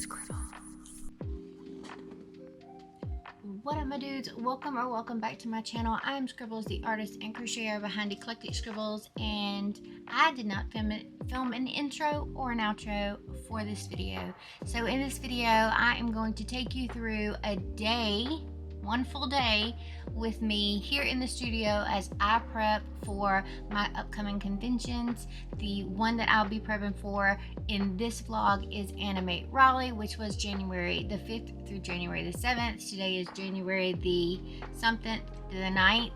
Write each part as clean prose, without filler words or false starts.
Scribbles. What up, my dudes? Welcome back to my channel. I'm Scribbles, the artist and crocheter behind Eclectic Scribbles, and I did not film an intro or an outro for this video. So in this video, I am going to take you through a day, one full day with me here in the studio as I prep for my upcoming conventions. The one that I'll be prepping for in this vlog is Animate Raleigh, which was January the 5th through January the 7th. Today is January the 9th.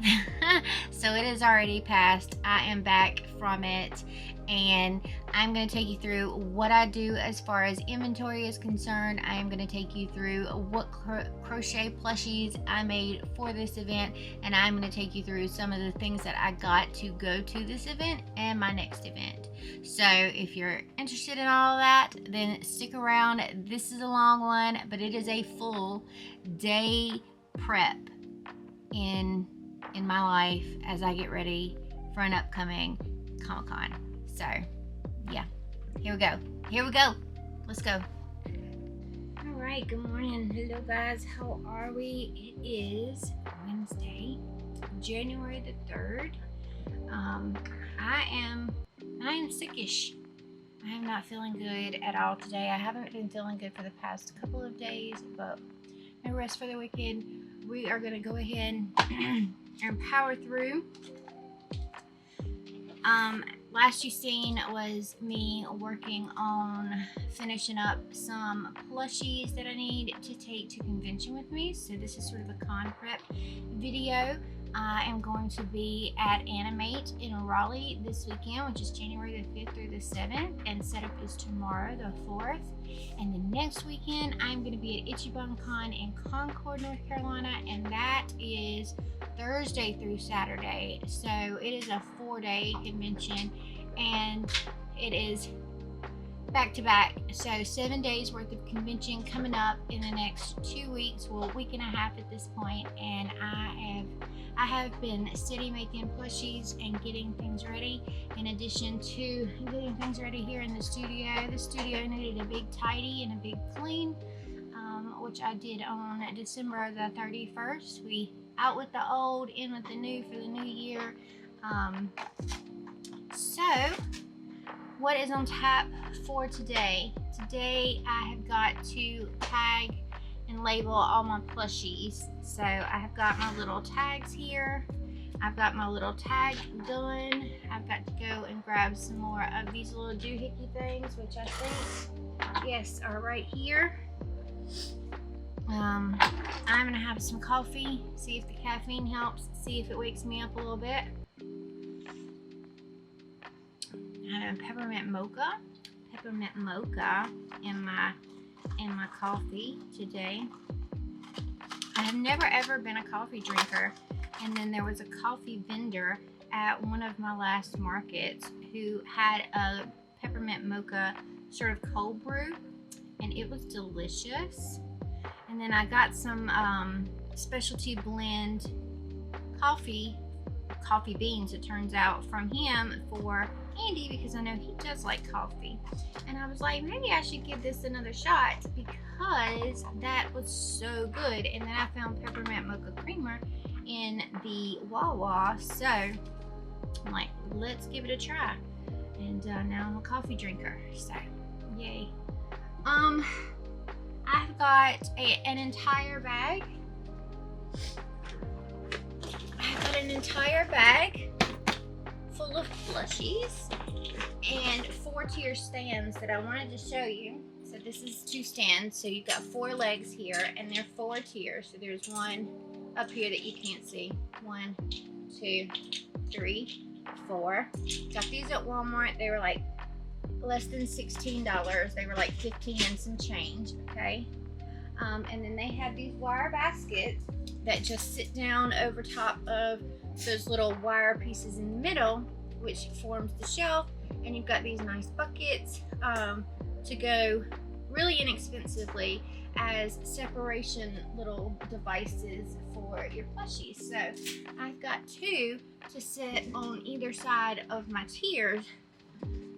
So it is already passed. I am back from it, and I'm going to take you through what I do as far as inventory is concerned. I am going to take you through what crochet plushies I made for this event, and I'm going to take you through some of the things that I got to go to this event and my next event. So if you're interested in all of that, then stick around. This is a long one, but it is a full day prep in my life as I get ready for an upcoming Comic-Con. So yeah, here we go, let's go. All right, good morning. Hello guys, how are we? It is Wednesday, January the 3rd. I am sickish. I am not feeling good at all today. I haven't been feeling good for the past couple of days, but no rest for the wicked. We are gonna go ahead and power through. Last you seen was me working on finishing up some plushies that I need to take to convention with me. So this is sort of a con prep video. I am going to be at Animate in Raleigh this weekend, which is January the 5th through the 7th, and setup is tomorrow the 4th. And the next weekend I'm going to be at Ichibun Con in Concord, North Carolina, and that is Thursday through Saturday. So it is a 4-day convention, and it is back to back. So 7 days worth of convention coming up in the next 2 weeks, well, week and a half at this point, and I have been steady making plushies and getting things ready. In addition to getting things ready here in the studio needed a big tidy and a big clean, which I did on December the 31st. We out with the old, in with the new for the new year. So what is on tap for today? Today I have got to tag and label all my plushies. So I have got my little tags here. I've got my little tag done. I've got to go and grab some more of these little doohickey things, which I think, yes, are right here. I'm gonna have some coffee, see if the caffeine helps, see if it wakes me up a little bit. I have peppermint mocha in my coffee today. I have never ever been a coffee drinker, and then there was a coffee vendor at one of my last markets who had a peppermint mocha sort of cold brew, and it was delicious. And then I got some specialty blend coffee beans, it turns out, from him for Andy, because I know he does like coffee. And I was like, maybe I should give this another shot because that was so good. And then I found peppermint mocha creamer in the Wawa, so I'm like, let's give it a try. And now I'm a coffee drinker, so yay. I've got an entire bag. Full of plushies and 4-tier stands that I wanted to show you. So this is 2 stands, so you've got 4 legs here, and they're 4 tiers. So there's one up here that you can't see. 1, 2, 3, 4. Got these at Walmart. They were like less than $16. They were like 15 and some change, okay? And then they have these wire baskets that just sit down over top of those little wire pieces in the middle, which forms the shelf. And you've got these nice buckets to go really inexpensively as separation little devices for your plushies. So I've got 2 to sit on either side of my tiers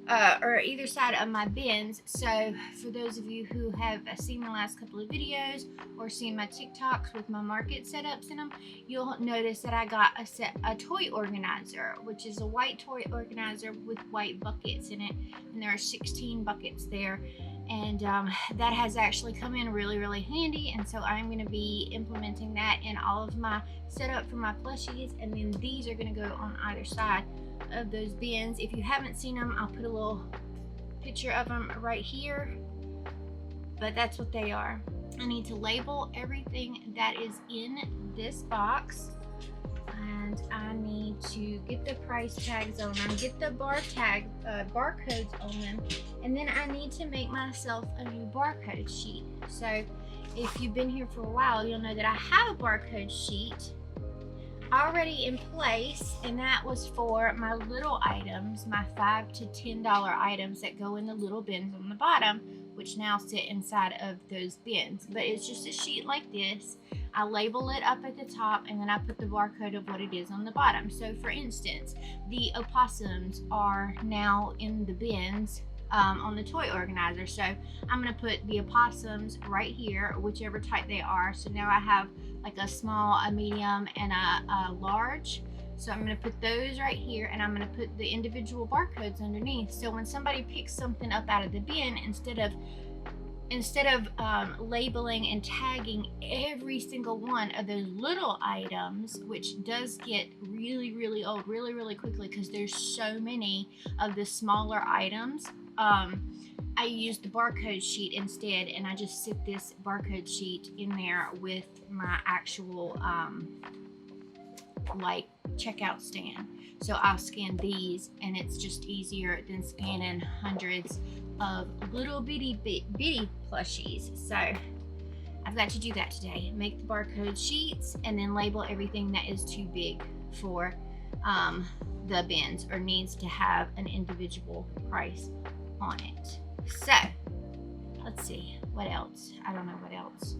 or either side of my bins. So for those of you who have seen the last couple of videos or seen my TikToks with my market setups in them, you'll notice that I got a toy organizer, which is a white toy organizer with white buckets in it, and there are 16 buckets there. And that has actually come in really handy, and so I'm going to be implementing that in all of my setup for my plushies, and then these are going to go on either side of those bins. If you haven't seen them, I'll put a little picture of them right here, but that's what they are. I need to label everything that is in this box, and I need to get the price tags on them, get the barcodes on them, and then I need to make myself a new barcode sheet. So if you've been here for a while, you'll know that I have a barcode sheet already in place, and that was for my little items, my $5 to $10 items that go in the little bins on the bottom, which now sit inside of those bins. But it's just a sheet like this. I label it up at the top, and then I put the barcode of what it is on the bottom. So for instance, the opossums are now in the bins on the toy organizer. So I'm going to put the opossums right here, whichever type they are. So now I have like a small, a medium, and a large. So I'm going to put those right here, and I'm going to put the individual barcodes underneath. So when somebody picks something up out of the bin, instead of labeling and tagging every single one of those little items, which does get really old really quickly because there's so many of the smaller items, I use the barcode sheet instead, and I just sit this barcode sheet in there with my actual like checkout stand. So I'll scan these, and it's just easier than scanning hundreds of little bitty plushies. So I've got to do that today. Make the barcode sheets and then label everything that is too big for the bins or needs to have an individual price on it. So let's see what else. I don't know what else.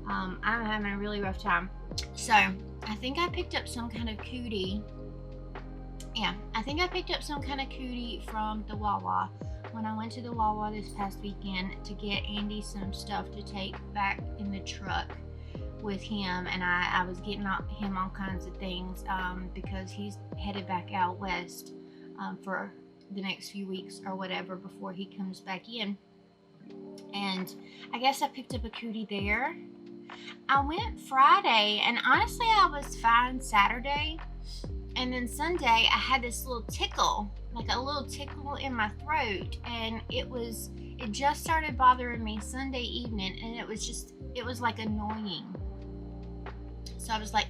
I'm having a really rough time. So I think I picked up some kind of cootie. Yeah, I think I picked up some kind of cootie from the Wawa when I went to the Wawa this past weekend to get Andy some stuff to take back in the truck with him, and I was getting him all kinds of things because he's headed back out west for the next few weeks or whatever before he comes back in. And I guess I picked up a cootie there. I went Friday, and honestly I was fine Saturday, and then Sunday I had this little tickle, like a little tickle in my throat, and it just started bothering me Sunday evening, and it was like annoying. So I was like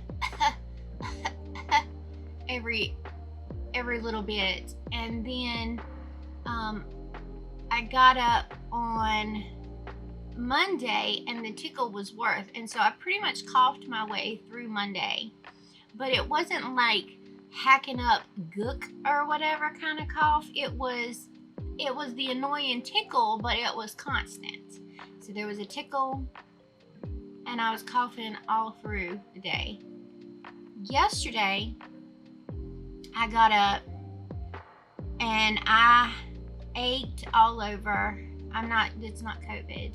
every little bit, and then I got up on Monday and the tickle was worse, and so I pretty much coughed my way through Monday, but it wasn't like hacking up gook or whatever kind of cough. It was the annoying tickle, but it was constant. So there was a tickle, and I was coughing all through the day. Yesterday I got up and I ached all over. It's not COVID,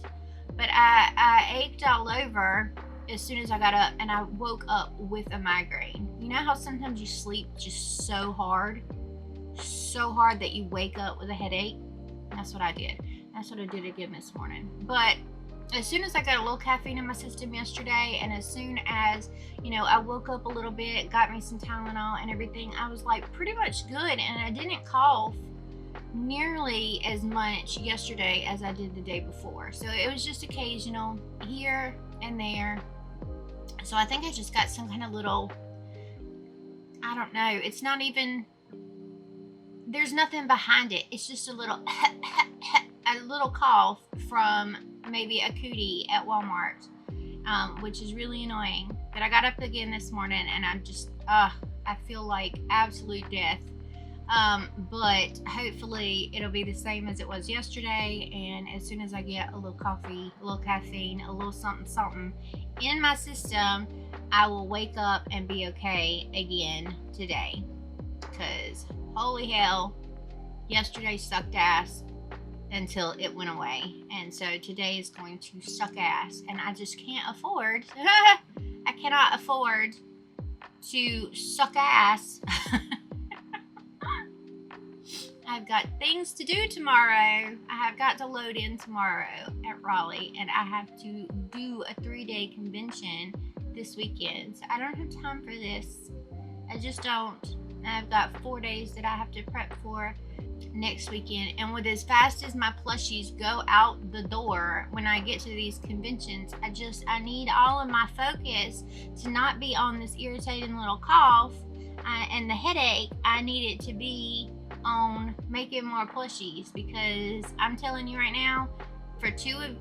but I ached all over as soon as I got up, and I woke up with a migraine. You know how sometimes you sleep just so hard that you wake up with a headache? That's what I did. That's what I did again this morning. But as soon as I got a little caffeine in my system yesterday, and as soon as, I woke up a little bit, got me some Tylenol and everything, I was like pretty much good, and I didn't cough nearly as much yesterday as I did the day before. So it was just occasional here and there. So I think I just got some kind of little, I don't know, it's not even, there's nothing behind it. It's just a little cough from maybe a cootie at Walmart, which is really annoying. But I got up again this morning, and I'm just, I feel like absolute death. But hopefully it'll be the same as it was yesterday, and as soon as I get a little coffee, a little caffeine, a little something in my system, I will wake up and be okay again today. Because holy hell, Yesterday sucked ass until it went away, and so today is going to suck ass, and I just can't afford I cannot afford to suck ass. I've got things to do tomorrow. I have got to load in tomorrow at Raleigh, and I have to do a 3-day convention this weekend. So I don't have time for this. I just don't. I've got 4 days that I have to prep for next weekend, and with as fast as my plushies go out the door when I get to these conventions, I need all of my focus to not be on this irritating little cough and the headache. I need it to be on making more plushies, because I'm telling you right now, for two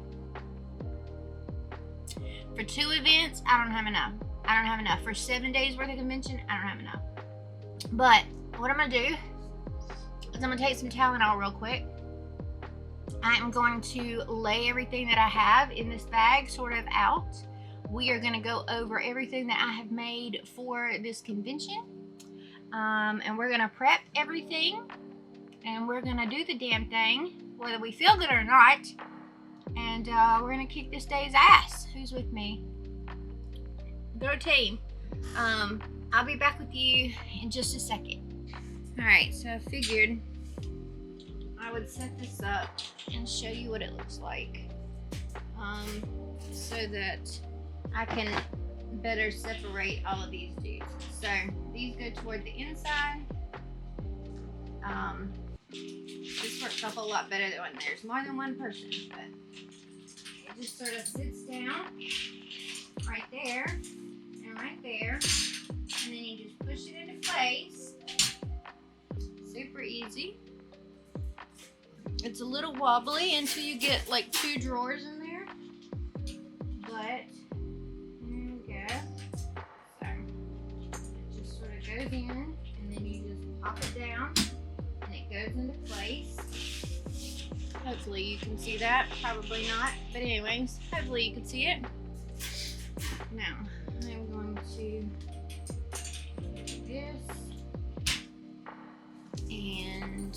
events, I don't have enough. For 7 days worth of convention, I don't have enough. But what I'm gonna do is I'm gonna take some Tylenol real quick. I'm going to lay everything that I have in this bag sort of out. We are gonna go over everything that I have made for this convention. And we're gonna prep everything, and we're gonna do the damn thing, whether we feel good or not. And we're gonna kick this day's ass. Who's with me? Go team. I'll be back with you in just a second. All right, so I figured I would set this up and show you what it looks like, so that I can better separate all of these dudes. So these go toward the inside. This works a whole lot better than when there's more than one person, but it just sort of sits down right there and right there, and then you just push it into place. Super easy. It's a little wobbly until you get like 2 drawers in there, but there we go. So it just sort of goes in, and then you just pop it down, and it goes into place. Hopefully you can see that. Probably not, but anyways, hopefully you can see it. Now I'm going to do this, and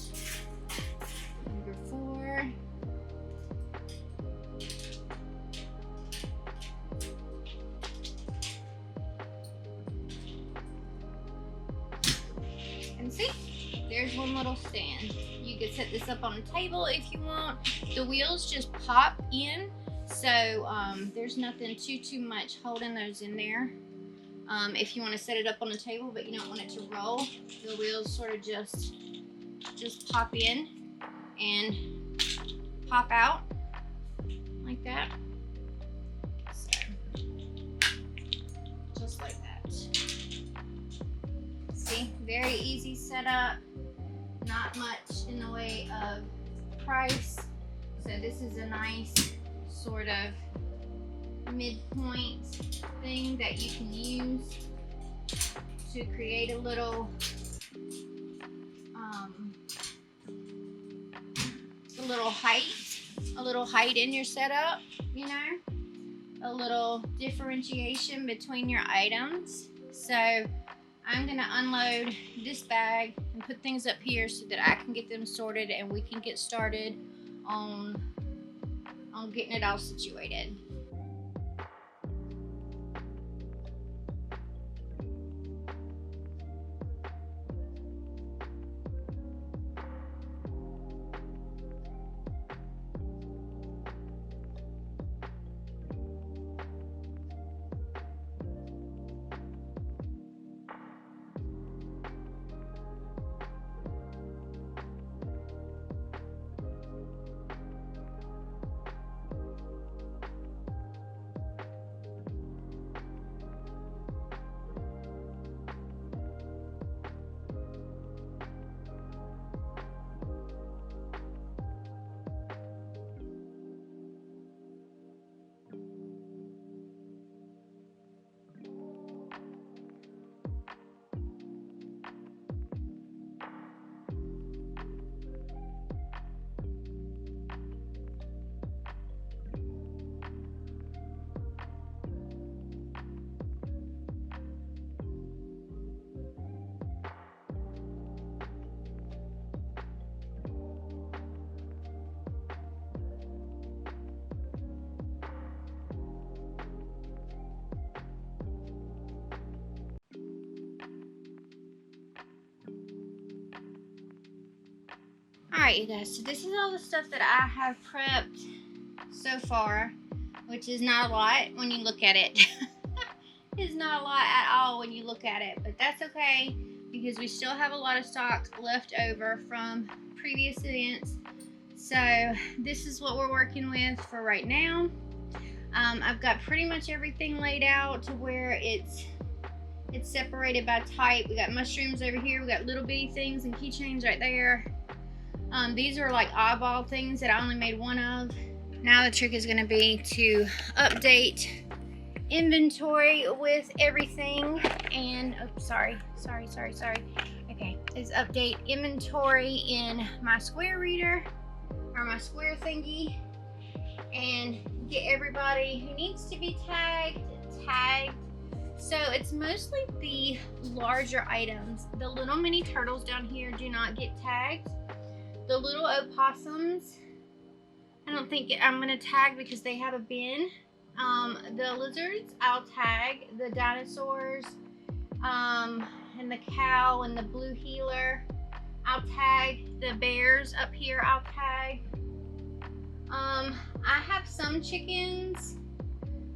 number 4. And see, there's one little stand. You can set this up on a table if you want. The wheels just pop in, so there's nothing too much holding those in there. If you want to set it up on a table but you don't want it to roll, the wheels sort of just pop in and pop out like that. So just like that. See, very easy setup, not much in the way of price. So this is a nice sort of midpoint thing that you can use to create a little height in your setup, you know, a little differentiation between your items. So I'm gonna unload this bag and put things up here so that I can get them sorted, and we can get started on getting it all situated. Alright, you guys, so this is all the stuff that I have prepped so far, which is not a lot when you look at it. It's not a lot at all when you look at it, but that's okay because we still have a lot of stock left over from previous events. So this is what we're working with for right now. I've got pretty much everything laid out to where it's separated by type. We got mushrooms over here, we got little bitty things and keychains right there. These are like eyeball things that I only made one of. Now the trick is going to be to update inventory with everything, and sorry. Okay, is update inventory in my square reader or my square thingy, and get everybody who needs to be tagged. So it's mostly the larger items. The little mini turtles down here do not get tagged. The little opossums, I don't think I'm going to tag because they have a bin. The lizards, I'll tag. The dinosaurs, and the cow and the blue heeler, I'll tag. The bears up here, I'll tag. I have some chickens.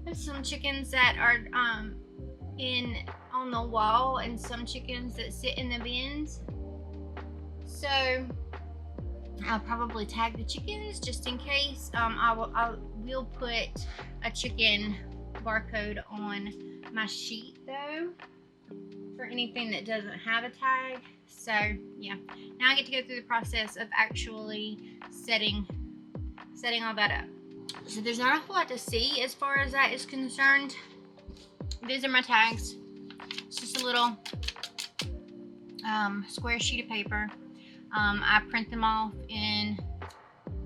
That are on the wall, and some chickens that sit in the bins. So I'll probably tag the chickens just in case. I will put a chicken barcode on my sheet though for anything that doesn't have a tag. So yeah, now I get to go through the process of actually setting all that up. So there's not a whole lot to see as far as that is concerned. These are my tags. It's just a little square sheet of paper. I print them off in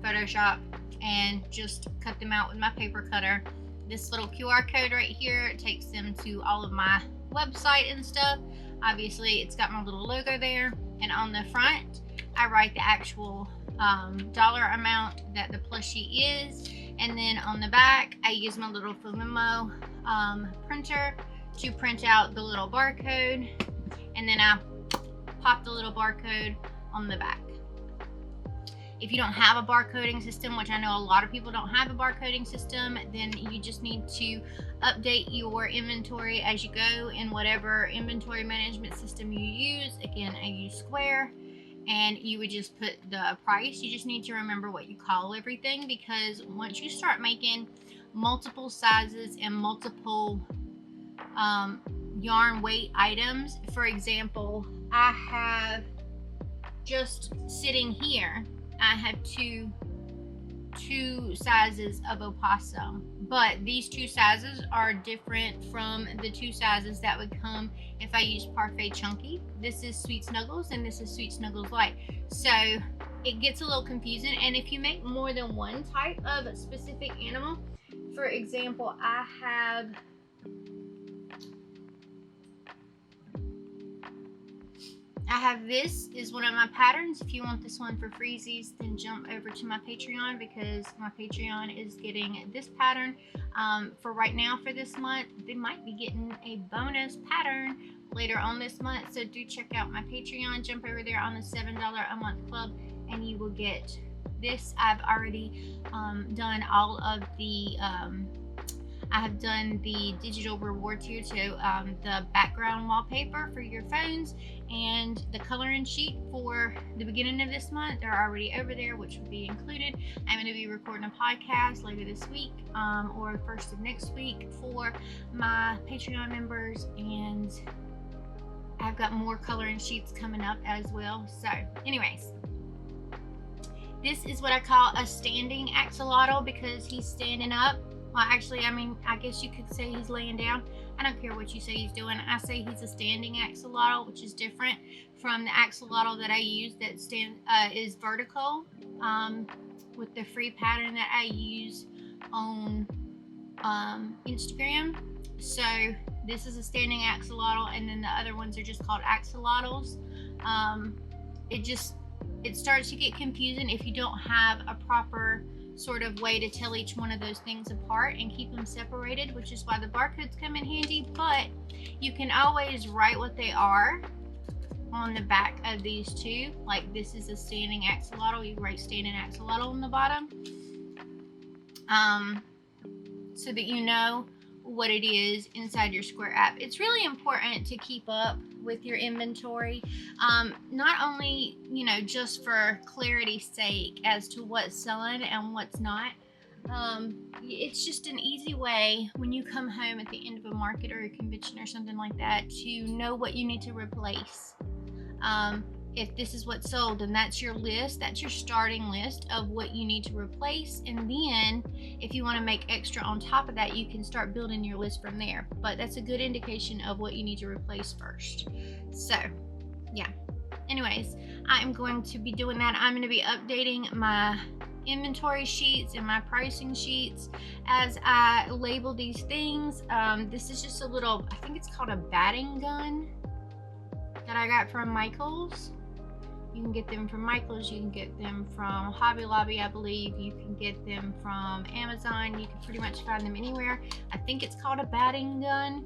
Photoshop and just cut them out with my paper cutter. This little QR code right here takes them to all of my website and stuff. Obviously it's got my little logo there, and on the front I write the actual dollar amount that the plushie is, and then on the back I use my little Fumimo printer to print out the little barcode, and then I pop the little barcode on the back. If you don't have a barcoding system, which I know a lot of people don't have a barcoding system, then you just need to update your inventory as you go in whatever inventory management system you use. Again, I use Square, and you would just put the price. You just need to remember what you call everything, because once you start making multiple sizes and multiple yarn weight items, for example, I have just sitting here, I have two sizes of opossum, but these two sizes are different from the two sizes that would come if I use Parfait Chunky. This is Sweet Snuggles and this is Sweet Snuggles Light. So it gets a little confusing, and if you make more than one type of a specific animal, for example, I have this is one of my patterns. If you want this one for freezies, then jump over to my Patreon, because my Patreon is getting this pattern for right now for this month. They might be getting a bonus pattern later on this month, so do check out my Patreon. Jump over there on the $7 a month club and you will get this. I've already done all of the I have done the digital rewards here too, the background wallpaper for your phones, and the coloring sheet for the beginning of this month. They're already over there, which will be included. I'm going to be recording a podcast later this week or first of next week for my Patreon members, and I've got more coloring sheets coming up as well. So anyways, this is what I call a standing axolotl, because he's standing up. Well, actually, I mean, I guess you could say he's laying down. I don't care what you say he's doing. I say he's a standing axolotl, which is different from the axolotl that I use that is vertical with the free pattern that I use on Instagram. So this is a standing axolotl, and then the other ones are just called axolotls. It starts to get confusing if you don't have a proper sort of way to tell each one of those things apart and keep them separated, which is why the barcodes come in handy. But you can always write what they are on the back of these two. Like this is a standing axolotl. You write standing axolotl on the bottom, so that you know what it is inside your Square app. It's really important to keep up with your inventory, not only, you know, just for clarity's sake as to what's selling and what's not. It's just an easy way when you come home at the end of a market or a convention or something like that to know what you need to replace. If this is what's sold, then that's your list, that's your starting list of what you need to replace, and then if you want to make extra on top of that, you can start building your list from there. But that's a good indication of what you need to replace first. So yeah, anyways, I am going to be doing that. I'm going to be updating my inventory sheets and my pricing sheets as I label these things. This is just a little, I think it's called a batting gun that I got from Michael's. You can get them from Michael's, you can get them from Hobby Lobby, I believe. You can get them from Amazon. You can pretty much find them anywhere. I think it's called a batting gun.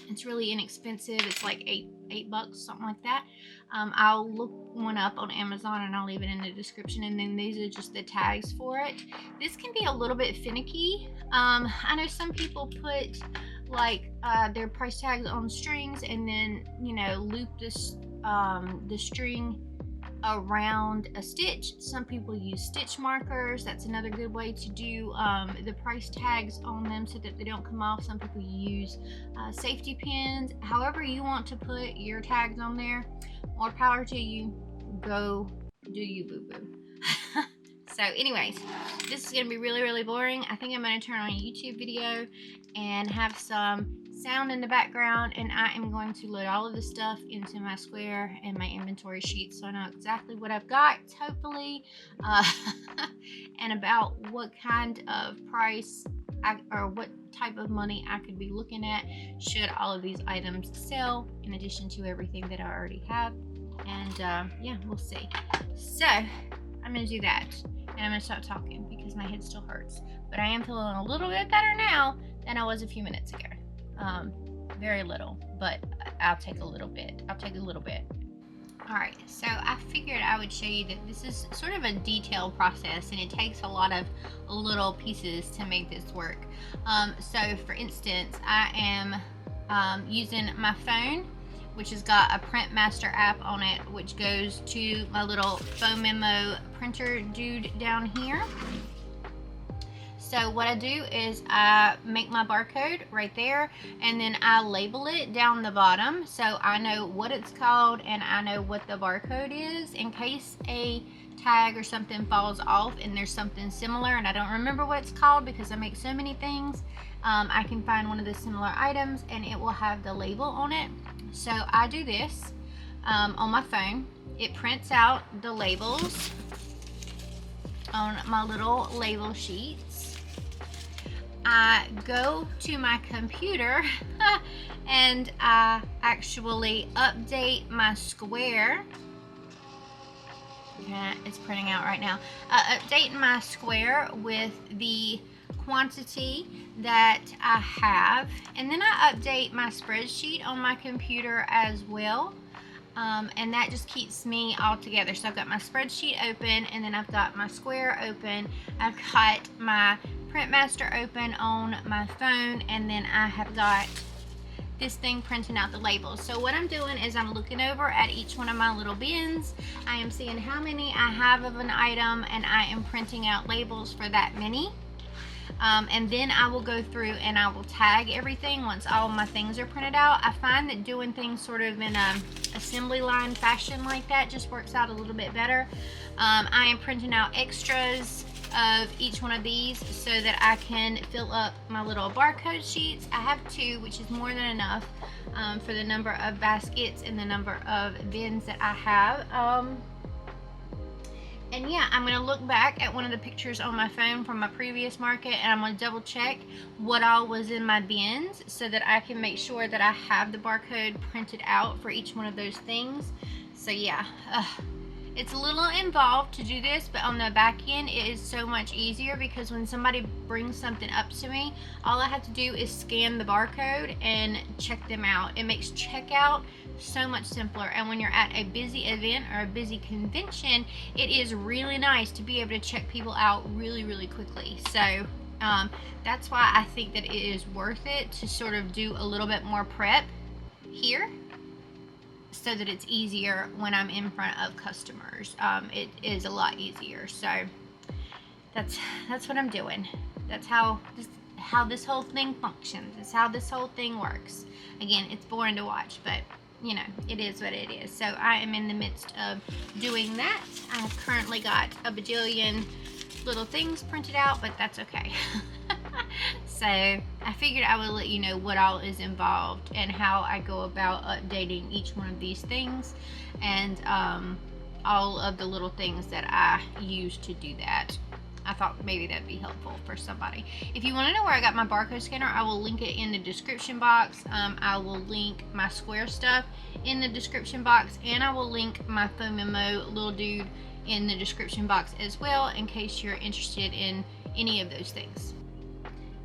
It's really inexpensive. It's like $8 bucks, something like that. I'll look one up on Amazon and I'll leave it in the description, and then these are just the tags for it. This can be a little bit finicky. I know some people put like their price tags on strings and then, you know, loop this the string around a stitch. Some people use stitch markers. That's another good way to do the price tags on them so that they don't come off. Some people use safety pins. However you want to put your tags on there, more power to you. Go do you, boo boo. So anyways, this is gonna be really, really boring. I think I'm gonna turn on a YouTube video and have some sound in the background, and I am going to load all of this stuff into my Square and my inventory sheet so I know exactly what I've got, hopefully, and about what kind of price or what type of money I could be looking at should all of these items sell, in addition to everything that I already have. And yeah, we'll see. So I'm gonna do that, and I'm gonna stop talking because my head still hurts, but I am feeling a little bit better now than I was a few minutes ago. Very little, but I'll take a little bit. Alright, so I figured I would show you that this is sort of a detailed process, and it takes a lot of little pieces to make this work. So for instance, I am using my phone, which has got a Print Master app on it, which goes to my little foam memo printer dude down here. So what I do is I make my barcode right there, and then I label it down the bottom so I know what it's called and I know what the barcode is, in case a tag or something falls off and there's something similar and I don't remember what it's called because I make so many things. I can find one of the similar items and it will have the label on it. So I do this on my phone. It prints out the labels on my little label sheets. I go to my computer and I actually update my Square. Okay, it's printing out right now. Update my Square with the quantity that I have, and then I update my spreadsheet on my computer as well. And that just keeps me all together. So I've got my spreadsheet open, and then I've got my Square open. I've got my Print Master open on my phone, and then I have got this thing printing out the labels. So what I'm doing is I'm looking over at each one of my little bins. I am seeing how many I have of an item, and I am printing out labels for that many. And then I will go through and I will tag everything once all of my things are printed out. I find that doing things sort of in a assembly line fashion like that just works out a little bit better. I am printing out extras of each one of these so that I can fill up my little barcode sheets. I have 2, which is more than enough for the number of baskets and the number of bins that I have. And yeah, I'm going to look back at one of the pictures on my phone from my previous market, and I'm going to double check what all was in my bins so that I can make sure that I have the barcode printed out for each one of those things. So yeah, it's a little involved to do this, but on the back end it is so much easier because when somebody brings something up to me, all I have to do is scan the barcode and check them out. It makes checkout so much simpler. And when you're at a busy event or a busy convention, it is really nice to be able to check people out really quickly. So that's why I think that it is worth it to sort of do a little bit more prep here, so that it's easier when I'm in front of customers. It is a lot easier. So that's what I'm doing. That's how this whole thing functions. It's how this whole thing works. Again, it's boring to watch, but you know, it is what it is. So I am in the midst of doing that. I have currently got a bajillion little things printed out, but that's okay. So I figured I would let you know what all is involved and how I go about updating each one of these things, and all of the little things that I use to do that. I thought maybe that'd be helpful for somebody. If you want to know where I got my barcode scanner, I will link it in the description box. I will link my square stuff in the description box, and I will link my foam memo little dude in the description box as well, in case you're interested in any of those things.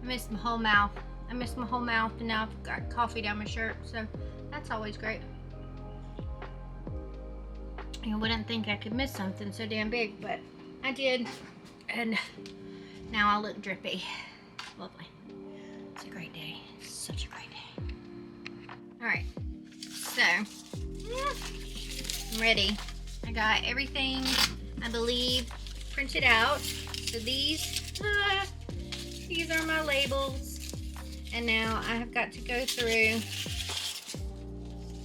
I missed my whole mouth. And now I've got coffee down my shirt, so that's always great. You wouldn't think I could miss something so damn big, but I did, and now I look drippy. Lovely. It's a great day. It's such a great day. Alright, so I'm ready. I got everything, I believe, printed out. So these are my labels, and now I have got to go through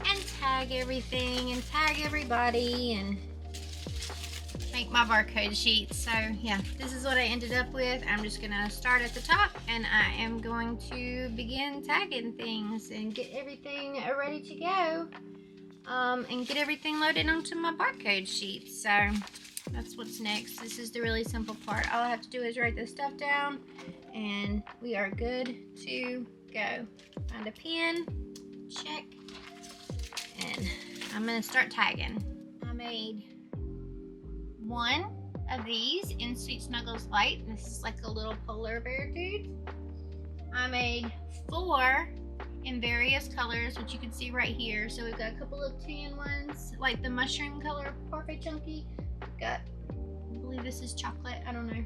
and tag everything and tag everybody and make my barcode sheet. So yeah, this is what I ended up with. I'm just gonna start at the top, and I am going to begin tagging things and get everything ready to go, and get everything loaded onto my barcode sheet. So that's what's next. This is the really simple part. All I have to do is write this stuff down, and we are good to go. Find a pen, check, and I'm gonna start tagging. I made one of these in Sweet Snuggles Light. This is like a little polar bear dude. I made 4 in various colors, which you can see right here. So we've got a couple of tan ones, like the mushroom color, parfait chunky. Got, I believe this is chocolate, I don't know.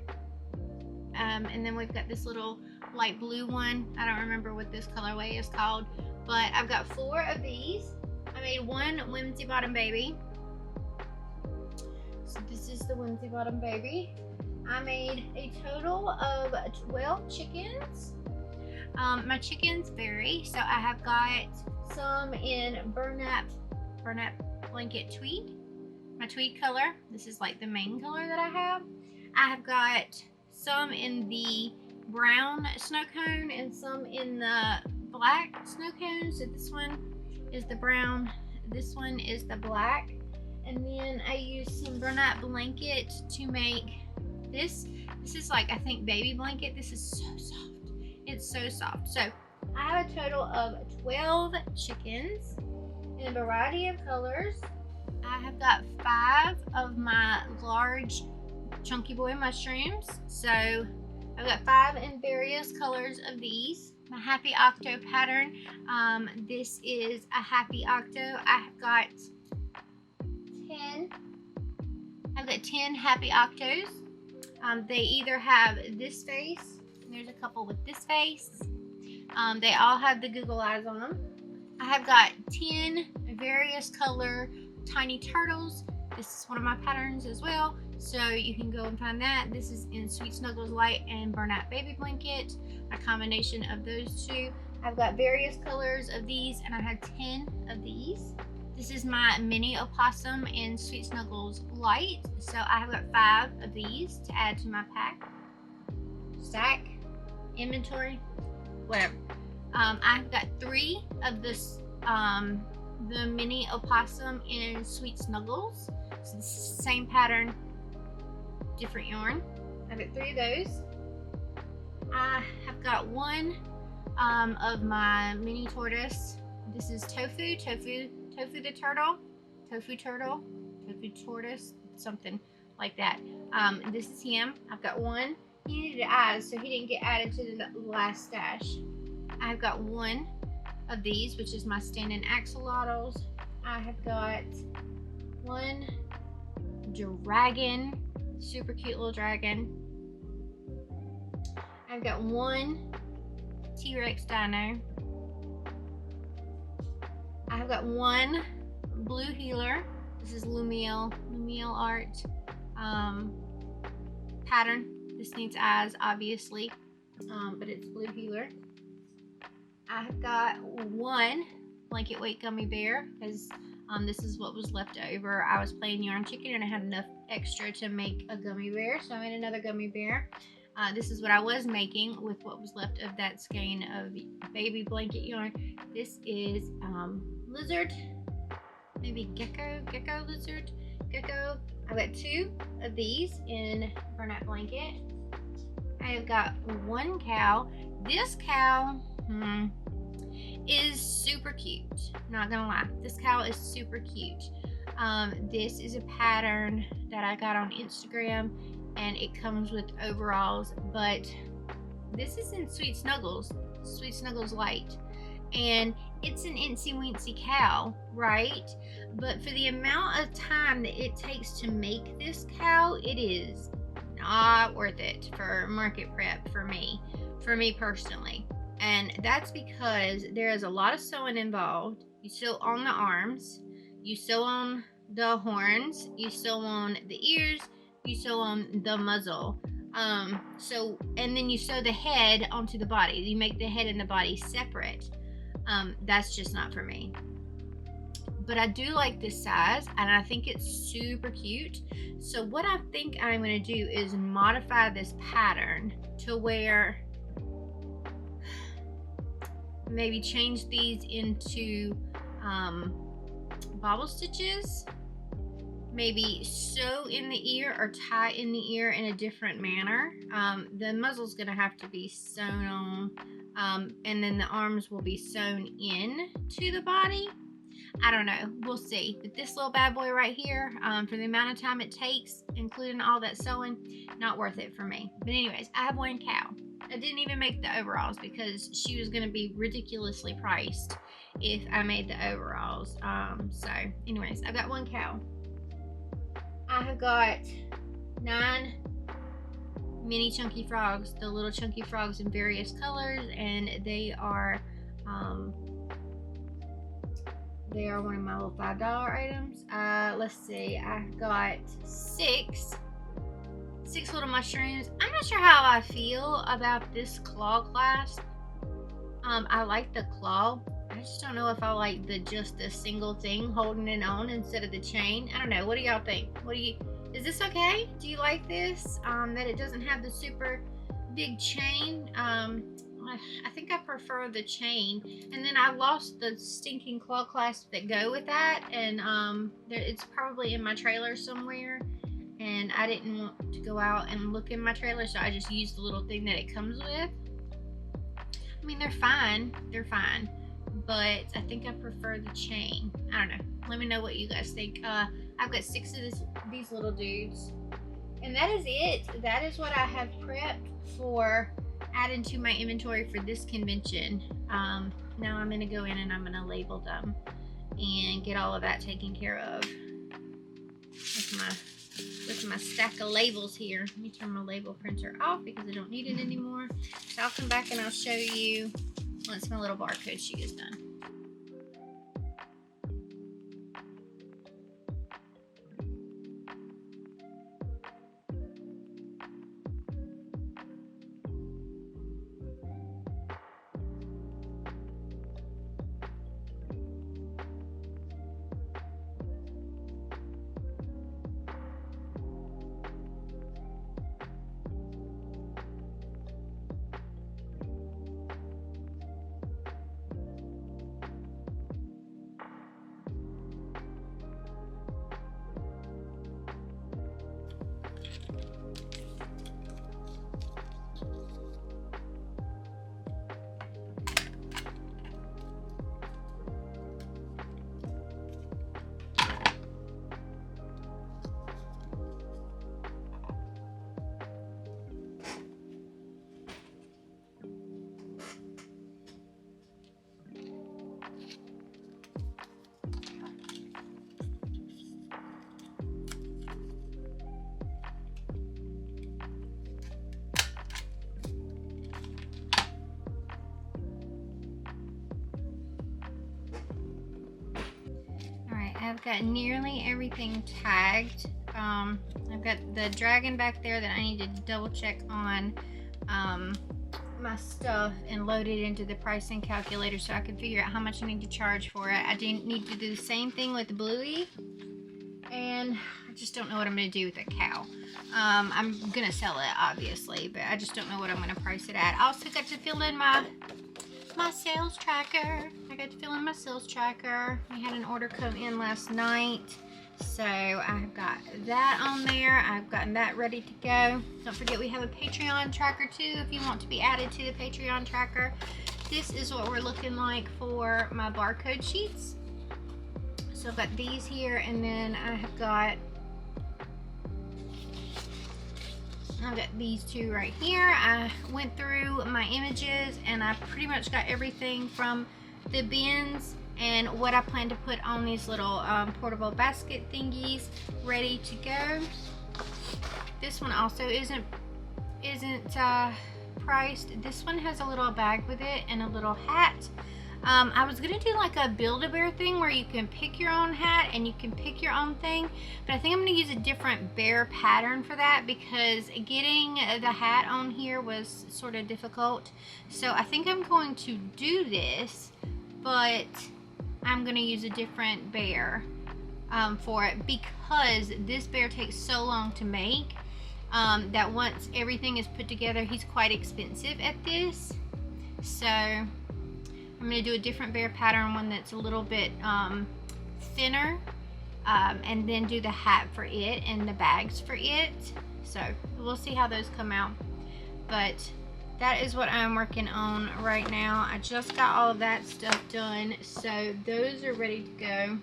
And then we've got this little light blue one. I don't remember what this colorway is called, but I've got 4 of these. I made one Whimsy Bottom Baby. So this is the Whimsy Bottom Baby. I made a total of 12 chickens. My chickens vary, so I have got some in burlap blanket tweed, my tweed color. This is like the main color that I have. I have got some in the brown snow cone and some in the black snow cone. So this one is the brown, this one is the black, and then I used some burlap blanket to make this. This is like, I think, baby blanket. This is so soft. It's so soft. So I have a total of 12 chickens in a variety of colors. I have got 5 of my large chunky boy mushrooms. So I've got 5 in various colors of these. My Happy Octo pattern. This is a Happy Octo. I have got 10. I've got 10 Happy Octos. They either have this face. There's a couple with this face. They all have the Google eyes on them. I have got 10 various color tiny turtles. This is one of my patterns as well, so you can go and find that. This is in Sweet Snuggles Light and Burlap Baby Blanket, a combination of those two. I've got various colors of these, and I have 10 of these. This is my mini opossum in Sweet Snuggles Light, so I have got 5 of these to add to my pack, stack, inventory, whatever. I've got 3 of this, the mini opossum in Sweet Snuggles. So this is the same pattern, different yarn. I've got 3 of those. I have got 1 of my mini tortoise. This is Tofu the turtle, Tofu tortoise, something like that. This is him. I've got 1. He needed eyes, so he didn't get added to the last stash. I've got 1 of these, which is my standing axolotls. I have got one dragon, super cute little dragon. I've got one T-Rex dino. I've got one blue healer. This is Lumiel art pattern. This needs eyes, obviously, but it's blue healer. I've got one blanket weight gummy bear, because this is what was left over. I was playing yarn chicken and I had enough extra to make a gummy bear, so I made another gummy bear. This is what I was making with what was left of that skein of baby blanket yarn. This is lizard, maybe gecko lizard, gecko. I've got two of these in burlap blanket. I have got one cow. This cow is super cute. Not gonna lie, this cow is super cute. This is a pattern that I got on Instagram, and it comes with overalls, but this is in Sweet Snuggles Light, and it's an incy weensy cow, right? But for the amount of time that it takes to make this cow, it is not worth it for market prep for me personally. And that's because there is a lot of sewing involved. You sew on the arms, you sew on the horns, you sew on the ears, you sew on the muzzle, and then you sew the head onto the body. You make the head and the body separate. That's just not for me. But I do like this size, and I think it's super cute. So what I think I'm going to do is modify this pattern to where maybe change these into bobble stitches, maybe sew in the ear or tie in the ear in a different manner. The muzzle's going to have to be sewn on, and then the arms will be sewn in to the body. I don't know, we'll see. But this little bad boy right here, for the amount of time it takes, including all that sewing, not worth it for me. But anyways, I have one cow. I didn't even make the overalls because she was going to be ridiculously priced if I made the overalls. So anyways, I've got one cow. I have got 9 mini chunky frogs, the little chunky frogs in various colors, and they are one of my little $5 items. Let's see, I've got six little mushrooms. I'm not sure how I feel about this claw clasp. I like the claw. I just don't know if I like just the single thing holding it on instead of the chain. I don't know. What do y'all think? Is this okay? Do you like this? That it doesn't have the super big chain. I think I prefer the chain. And then I lost the stinking claw clasp that go with that, and it's probably in my trailer somewhere, and I didn't want to go out and look in my trailer, so I just used the little thing that it comes with. I mean, they're fine, but I think I prefer the chain. I don't know. Let me know what you guys think. I've got 6 of these little dudes, and that is it. That is what I have prepped for adding to my inventory for this convention. Now I'm going to go in and I'm going to label them and get all of that taken care of with my stack of labels here. Let me turn my label printer off because I don't need it anymore. So I'll come back and I'll show you once my little barcode sheet is done. I've got nearly everything tagged. I've got the dragon back there that I need to double check on my stuff and load it into the pricing calculator so I can figure out how much I need to charge for it. I didn't need to do the same thing with the Bluey, and I just don't know what I'm going to do with that cow. I'm going to sell it, obviously, but I just don't know what I'm going to price it at. I also got to fill in my sales tracker. I got to fill in my sales tracker. We had an order come in last night, so I've got that on there. I've gotten that ready to go. Don't forget we have a Patreon tracker too if you want to be added to the Patreon tracker. This is what we're looking like for my barcode sheets. So I've got these here, and then I've got these two right here. I went through my images and I pretty much got everything from the bins and what I plan to put on these little portable basket thingies ready to go. This one also isn't priced. This one has a little bag with it and a little hat. I was gonna do like a Build-A-Bear thing where you can pick your own hat and you can pick your own thing, but I think I'm gonna use a different bear pattern for that because getting the hat on here was sort of difficult. So I think I'm going to do this, but I'm gonna use a different bear for it because this bear takes so long to make that once everything is put together, he's quite expensive at this. So I'm going to do a different bear pattern, one that's a little bit thinner, and then do the hat for it and the bags for it. So we'll see how those come out. But that is what I'm working on right now. I just got all of that stuff done, so those are ready to go.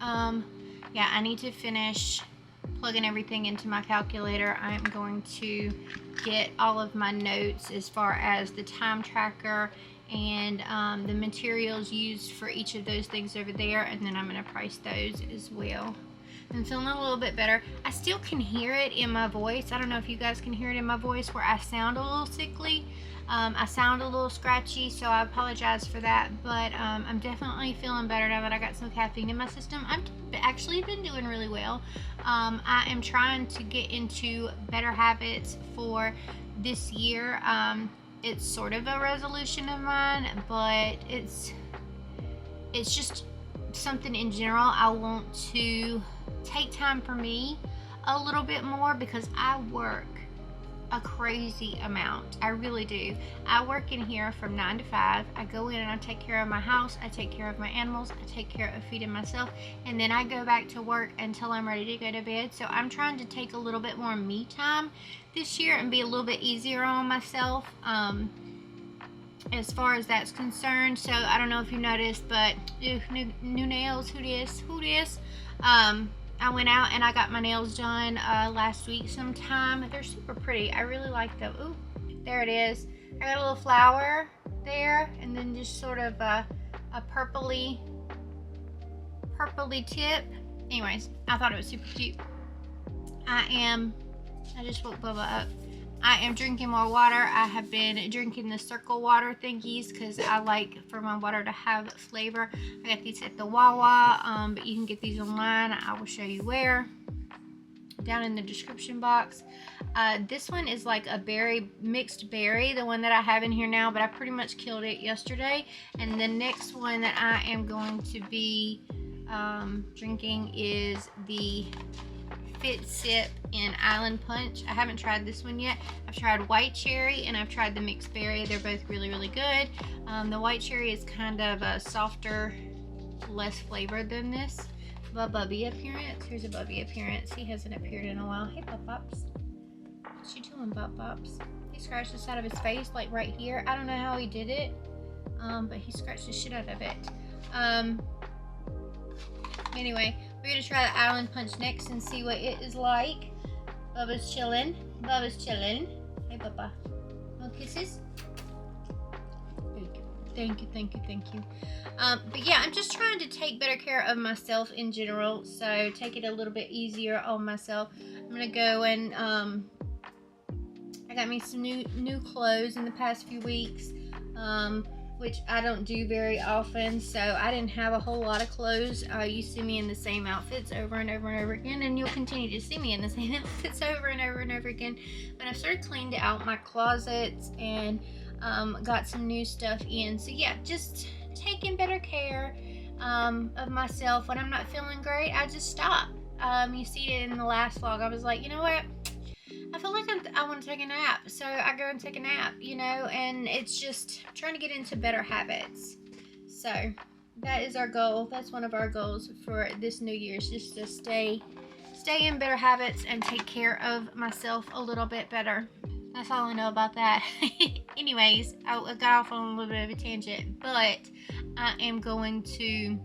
Yeah, I need to finish plugging everything into my calculator. I'm going to get all of my notes as far as the time tracker and the materials used for each of those things over there, and then I'm going to price those as well. I'm feeling a little bit better. I still can hear it in my voice. I don't know if you guys can hear it in my voice where I sound a little sickly. I sound a little scratchy, so I apologize for that, but I'm definitely feeling better now that I got some caffeine in my system. I've actually been doing really well. I am trying to get into better habits for this year. It's sort of a resolution of mine, but it's just something in general. I want to take time for me a little bit more because I work a crazy amount. I really do. I work in here from 9 to 5. I go in and I take care of my house, I take care of my animals, I take care of feeding myself, and then I go back to work until I'm ready to go to bed. So I'm trying to take a little bit more me time this year and be a little bit easier on myself as far as that's concerned. So I don't know if you noticed, but new nails. Who this? I went out and I got my nails done last week sometime. They're super pretty. I really like them. Ooh, there it is. I got a little flower there, and then just sort of a purpley tip. Anyways, I thought it was super cute. I just woke Bubba up. I am drinking more water. I have been drinking the circle water thingies because I like for my water to have flavor. I got these at the Wawa, but you can get these online. I will show you where down in the description box. This one is like a mixed berry, the one that I have in here now, but I pretty much killed it yesterday. And the next one that I am going to be drinking is the Fit Sip in Island Punch. I haven't tried this one yet. I've tried white cherry and I've tried the mixed berry. They're both really, really good. The white cherry is kind of a softer, less flavored than this. A Bubby appearance. Here's a Bubby appearance. He hasn't appeared in a while. Hey, Bop Bops. What you doing, Bop Bops? He scratched the side of his face, like right here. I don't know how he did it, but he scratched the shit out of it. Anyway, we're going to try the Island Punch next and see what it is like. Bubba's chilling. Bubba's chilling. Hey, Bubba. No kisses? Thank you, thank you, thank you. But yeah, I'm just trying to take better care of myself in general. So take it a little bit easier on myself. I'm going to go and I got me some new clothes in the past few weeks. which I don't do very often, so I didn't have a whole lot of clothes. You see me in the same outfits over and over and over again, and you'll continue to see me in the same outfits over and over and over again. But I've sort of cleaned out my closets and got some new stuff in. So yeah, just taking better care of myself. When I'm not feeling great, I just stop. You see it in the last vlog. I was like, you know what? I feel like I want to take a nap, so I go and take a nap, you know, and it's just trying to get into better habits. So that is our goal. That's one of our goals for this New Year's, just to stay in better habits and take care of myself a little bit better. That's all I know about that. Anyways, I got off on a little bit of a tangent, but I am going to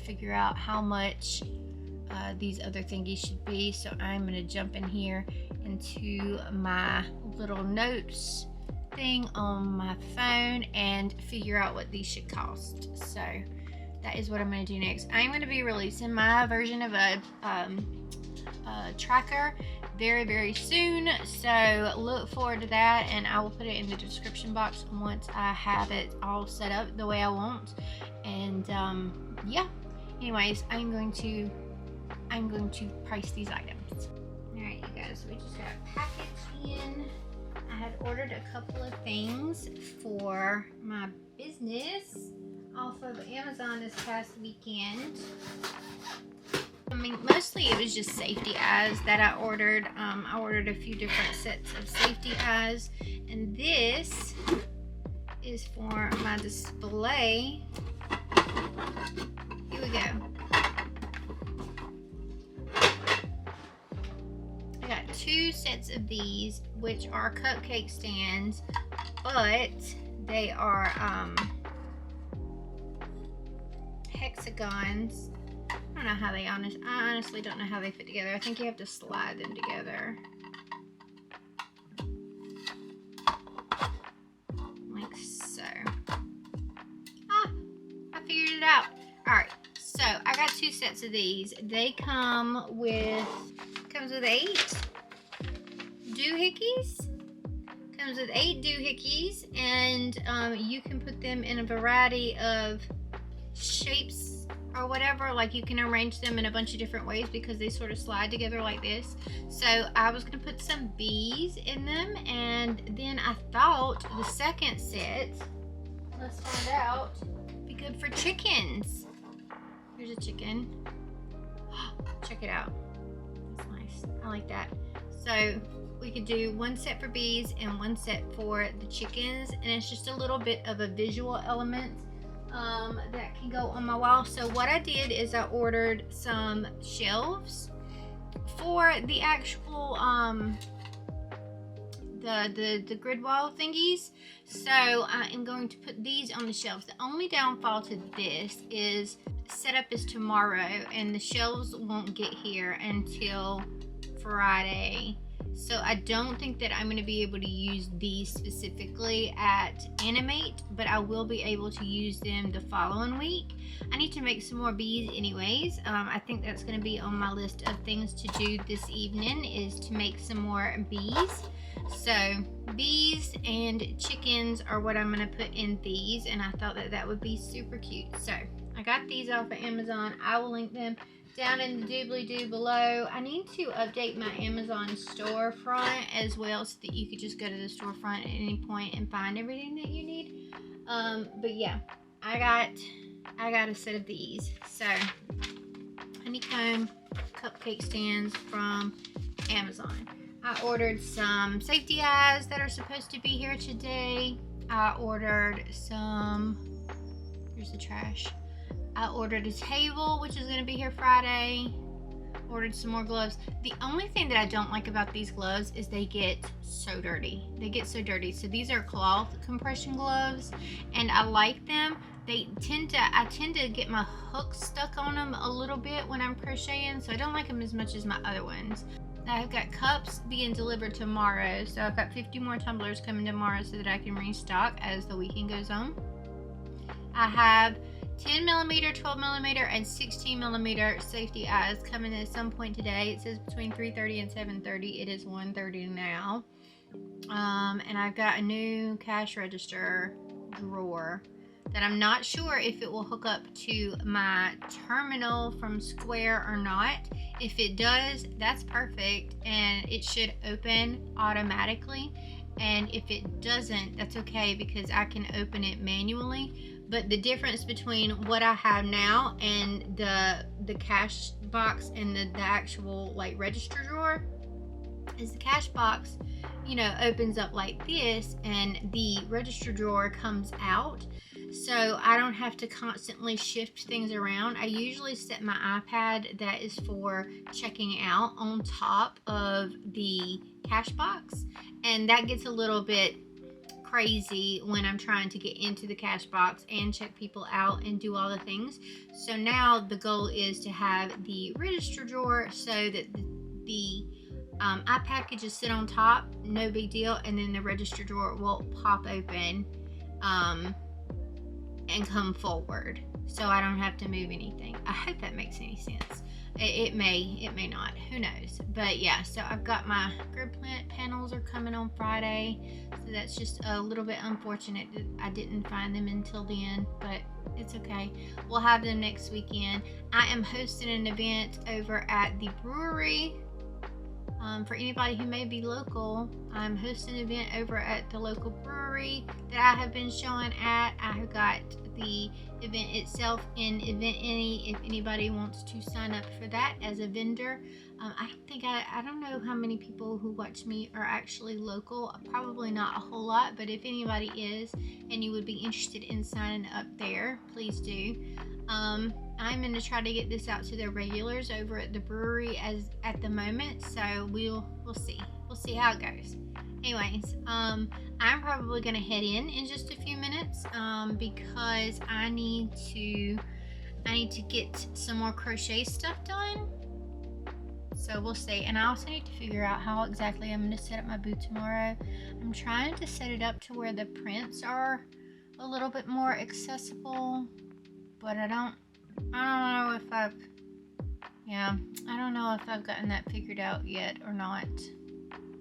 figure out how much these other thingies should be. So I'm going to jump in here into my little notes thing on my phone and figure out what these should cost. So that is what I'm going to do next. I'm going to be releasing my version of a tracker very, very soon, so look forward to that, and I will put it in the description box once I have it all set up the way I want. And yeah, anyways, I'm going to price these items. Alright, you guys, we just got a package in. I had ordered a couple of things for my business off of Amazon this past weekend. I mean, mostly it was just safety eyes that I ordered. I ordered a few different sets of safety eyes, and this is for my display. Here we go. I got 2 sets of these, which are cupcake stands, but they are hexagons. I don't know how I honestly don't know how they fit together. I think you have to slide them together. Like so. Ah, I figured it out. Alright, so I got 2 sets of these. They comes with 8 doohickeys. Comes with 8 doohickeys, and you can put them in a variety of shapes or whatever. Like, you can arrange them in a bunch of different ways because they sort of slide together like this. So I was going to put some bees in them, and then I thought the second set, let's find out, be good for chickens. Here's a chicken. Check it out. That's nice. I like that. So we could do 1 set for bees and 1 set for the chickens, and it's just a little bit of a visual element that can go on my wall. So what I did is I ordered some shelves for the actual the grid wall thingies. So I am going to put these on the shelves. The only downfall to this is setup is tomorrow, and the shelves won't get here until Friday. So I don't think that I'm going to be able to use these specifically at Animate, but I will be able to use them the following week. I need to make some more bees anyways. I think that's going to be on my list of things to do this evening, is to make some more bees. So bees and chickens are what I'm going to put in these, and I thought that that would be super cute. So I got these off of Amazon. I will link them down in the doobly-doo below. I need to update my Amazon storefront as well, so that you could just go to the storefront at any point and find everything that you need. But yeah, I got a set of these. So honeycomb cupcake stands from Amazon. I ordered some safety eyes that are supposed to be here today. I ordered some, here's the trash. I ordered a table, which is going to be here Friday. Ordered some more gloves. The only thing that I don't like about these gloves is they get so dirty. They get so dirty. So these are cloth compression gloves, and I like them. I tend to get my hook stuck on them a little bit when I'm crocheting, so I don't like them as much as my other ones. I've got cups being delivered tomorrow, so I've got 50 more tumblers coming tomorrow so that I can restock as the weekend goes on. I have 10mm, 12mm, and 16mm safety eyes coming at some point today. It says between 3:30 and 7:30. It is 1:30 now. And I've got a new cash register drawer that I'm not sure if it will hook up to my terminal from Square or not. If it does, that's perfect, and it should open automatically. And if it doesn't, that's okay, because I can open it manually. But the difference between what I have now and the cash box and the actual like register drawer is the cash box, you know, opens up like this, and the register drawer comes out, so I don't have to constantly shift things around. I usually set my iPad that is for checking out on top of the cash box, and that gets a little bit crazy when I'm trying to get into the cash box and check people out and do all the things. So now the goal is to have the register drawer so that the iPad could just sit on top, no big deal, and then the register drawer will pop open and come forward, so I don't have to move anything. I hope that makes any sense. It may not, who knows. But yeah, so I've got my grid panels are coming on Friday, so that's just a little bit unfortunate that I didn't find them until then, but it's okay. We'll have them next weekend. I am hosting an event over at the brewery. For anybody who may be local, I'm hosting an event over at the local brewery that I have been showing at. I have got the event itself in Event-Any if anybody wants to sign up for that as a vendor. I don't know how many people who watch me are actually local. Probably not a whole lot, but if anybody is and you would be interested in signing up there, please do. I'm going to try to get this out to the regulars over at the brewery at the moment, so we'll see. We'll see how it goes. Anyways, I'm probably going to head in just a few minutes because I need to get some more crochet stuff done. So we'll see. And I also need to figure out how exactly I'm going to set up my booth tomorrow. I'm trying to set it up to where the prints are a little bit more accessible, but I don't know if I've gotten that figured out yet or not.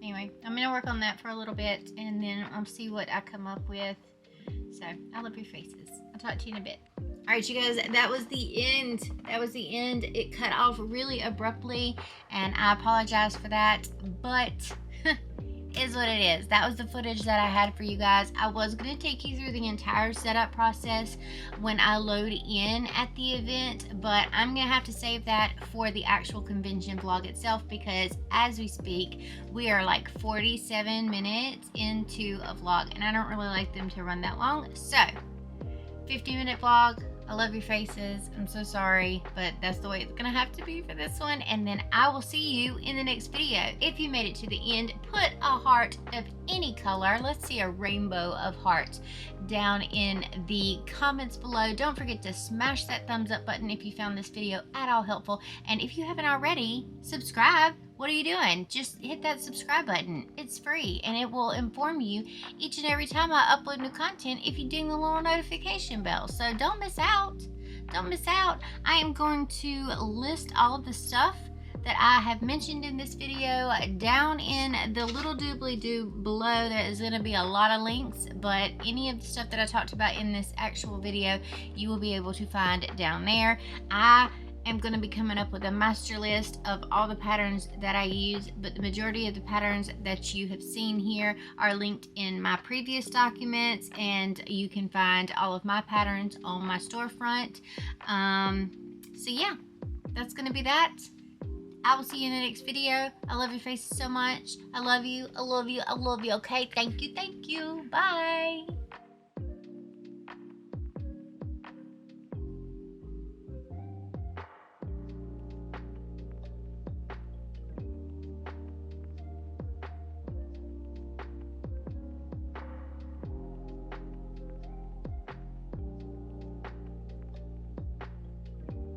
Anyway, I'm gonna work on that for a little bit, and then I'll see what I come up with. So I love your faces. I'll talk to you in a bit. All right, you guys, that was the end. It cut off really abruptly, and I apologize for that, but is what it is. That was the footage that I had for you guys. I was going to take you through the entire setup process when I load in at the event, but I'm going to have to save that for the actual convention vlog itself, because as we speak, we are like 47 minutes into a vlog, and I don't really like them to run that long. So 50-minute vlog. I love your faces. I'm so sorry, but that's the way it's gonna have to be for this one. And then I will see you in the next video. If you made it to the end, put a heart of any color. Let's see a rainbow of hearts down in the comments below. Don't forget to smash that thumbs up button if you found this video at all helpful. And if you haven't already, subscribe. What are you doing? Just hit that subscribe button. It's free, and it will inform you each and every time I upload new content if you ding the little notification bell. So don't miss out. Don't miss out. I am going to list all of the stuff that I have mentioned in this video down in the little doobly-doo below. There is going to be a lot of links, but any of the stuff that I talked about in this actual video, you will be able to find down there. I'm going to be coming up with a master list of all the patterns that I use, but the majority of the patterns that you have seen here are linked in my previous documents, and you can find all of my patterns on my storefront. So yeah, that's going to be that. I will see you in the next video. I love your faces so much. I love you. I love you. I love you. Okay, thank you. Bye.